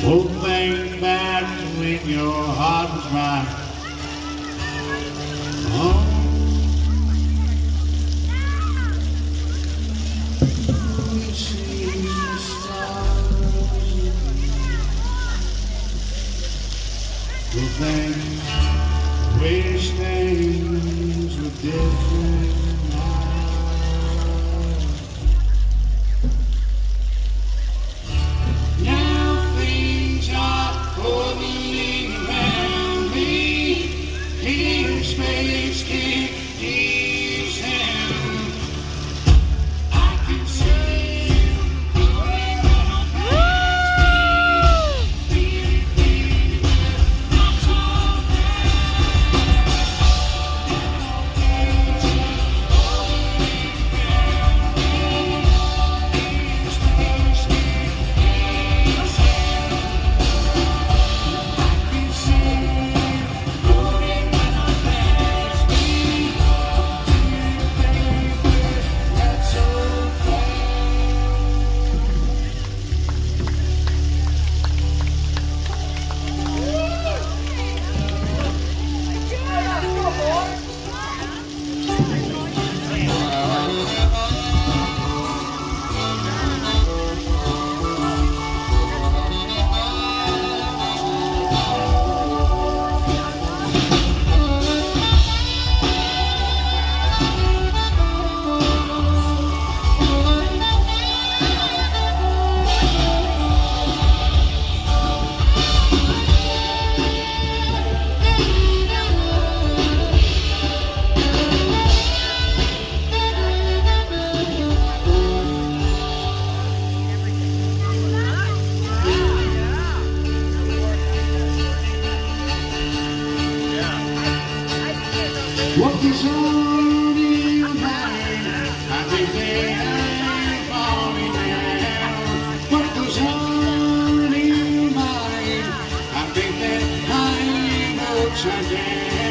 Hold things back when your heart was mine. Oh. You see the stars to think, wish things were different now. Now things are holding around me. Here space can't ease him. I can see going on past me. Feeling not so what is on your mind? I think they ain't falling down. What goes on in your mind? I think that I ain't upside down.